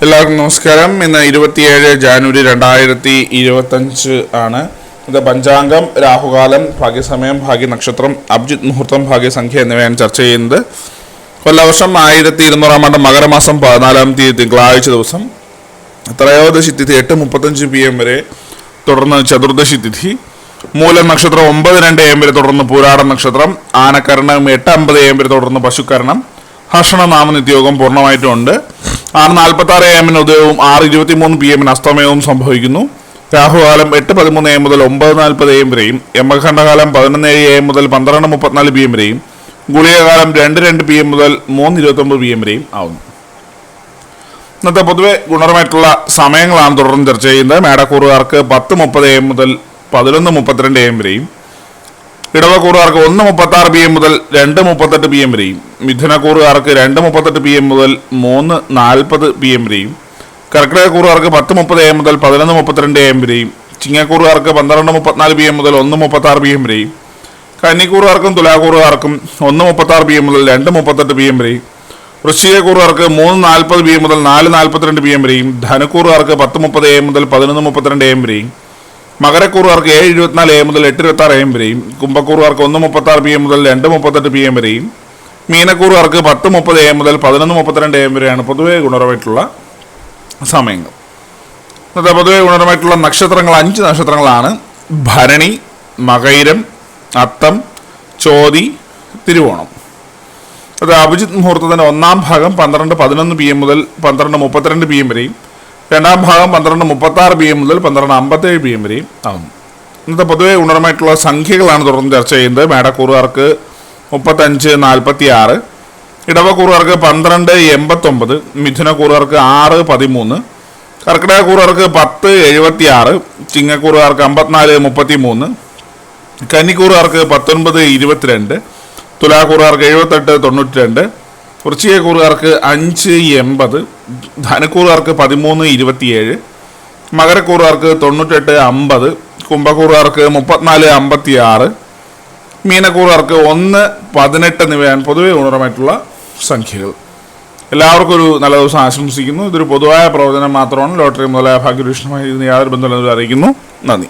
എല്ലാവർക്കും നമസ്കാരം. ഇന്ന് 27 ജാനുവരി 2025 ആണ്. ഇത് പഞ്ചാംഗം, രാഹുകാലം, ഭാഗ്യസമയം, ഭാഗ്യനക്ഷത്രം, അഭിജിത്ത് മുഹൂർത്തം, ഭാഗ്യസംഖ്യ എന്നിവയാണ് ചർച്ച ചെയ്യുന്നത്. കൊല്ലവർഷം 1200 ആണ്ട് മകരമാസം 14-ാം തീയതി തിങ്കളാഴ്ച ദിവസം ത്രയോദശി തിഥി 8:35 PM വരെ, തുടർന്ന് ചതുർദശി തിഥി, മൂലം നക്ഷത്രം 9:02 AM വരെ, തുടർന്ന് പൂരാടം നക്ഷത്രം, ആനക്കരണം 8:50 AM വരെ, തുടർന്ന് പശുക്കരണം, ഹർഷണ നാമനിത്യോഗം പൂർണ്ണമായിട്ടുമുണ്ട്. 6:46 AM ഉദയവും 6:23 PM അസ്തമയവും സംഭവിക്കുന്നു. രാഹുകാലം 8:13 AM മുതൽ 9:40 AM വരെയും, യമഖണ്ഡകാലം 11:07 AM മുതൽ 12:34 PM വരെയും, ഗുളികകാലം 2:02 PM മുതൽ 3:29 PM വരെയും ആവുന്നു. ഇന്നത്തെ പൊതുവെ ഗുണപരമായിട്ടുള്ള സമയങ്ങളാണ് തുടർന്ന് ചർച്ച ചെയ്യുന്നത്. മേടക്കൂറുകാർക്ക് 10:30 AM മുതൽ 11:32 AM വരെയും, ഇടവക്കൂറുകാർക്ക് 1:36 PM മുതൽ 2:38 PM വരെയും, മിഥുനക്കൂറുകാർക്ക് 2:38 PM മുതൽ 3:40 PM വരെയും, കർക്കിടകക്കൂറുകാർക്ക് 10:30 AM മുതൽ 11:32 AM വരെയും, ചിങ്ങക്കൂറുകാർക്ക് 12:34 PM മുതൽ 1:36 PM വരെയും, കന്നിക്കൂറുകാർക്കും തുലാക്കൂറുകാർക്കും 1:36 PM മുതൽ 2:38 PM വരെയും, വൃശ്ചികക്കൂറുകാർക്ക് 3:40 PM മുതൽ 4:42 PM വരെയും, ധനുക്കൂറുകാർക്ക് 10:30 AM മുതൽ 11:32 AM വരെയും, മകരക്കൂറുകാർക്ക് 7:24 AM മുതൽ 8:26 AM വരെയും, കുംഭക്കൂറുകാർക്ക് 1:36 PM മുതൽ 2:38 PM വരെയും, മീനക്കൂറുകാർക്ക് 10:30 AM മുതൽ 11:32 AM വരെയാണ് പൊതുവെ ഗുണപരമായിട്ടുള്ള സമയങ്ങൾ. ഇന്നത്തെ പൊതുവെ ഗുണപരമായിട്ടുള്ള നക്ഷത്രങ്ങൾ 5 നക്ഷത്രങ്ങളാണ്: ഭരണി, മകയിരം, അത്തം, ചോതി, തിരുവോണം. അത് അഭിജിത്ത് മുഹൂർത്തത്തിൻ്റെ 1-ാം ഭാഗം 12:11 PM മുതൽ 12:32 PM വരെയും, 2-ാം ഭാഗം 12:36 PM മുതൽ 12:57 PM വരെയും ആകുന്നു. ഇന്നത്തെ പൊതുവെ ഗുണപരമായിട്ടുള്ള സംഖ്യകളാണ് തുടർന്ന് ചർച്ച ചെയ്യുന്നത്. മേടക്കൂറുകാർക്ക് 35:46, ഇടവക്കൂറുകാർക്ക് 12:89, മിഥുനക്കൂറുകാർക്ക് 6:13, കർക്കിടകക്കൂറുകാർക്ക് 10:76, ചിങ്ങക്കൂറുകാർക്ക് 54:33, കന്നിക്കൂറുകാർക്ക് 19:22, തുലാക്കൂറുകാർക്ക് 78:92, വൃശ്ചികക്കൂറുകാർക്ക് 5:80, ധനുക്കൂറുകാർക്ക് 13:27, മകരക്കൂറുകാർക്ക് 98:50, കുംഭക്കൂറുകാർക്ക് 34:56, മീനക്കൂറുകാർക്ക് 1:18 എന്നിവയാണ് പൊതുവെ ഗുണപരമായിട്ടുള്ള സംഖ്യകൾ. എല്ലാവർക്കും ഒരു നല്ല ദിവസം ആശംസിക്കുന്നു. ഇതൊരു പൊതുവായ പ്രവചനം മാത്രമാണ്. ലോട്ടറി മുതലായ ഭാഗ്യപരീക്ഷണമായി ഇതിന് യാതൊരു ബന്ധമില്ലെന്ന് അറിയിക്കുന്നു. നന്ദി.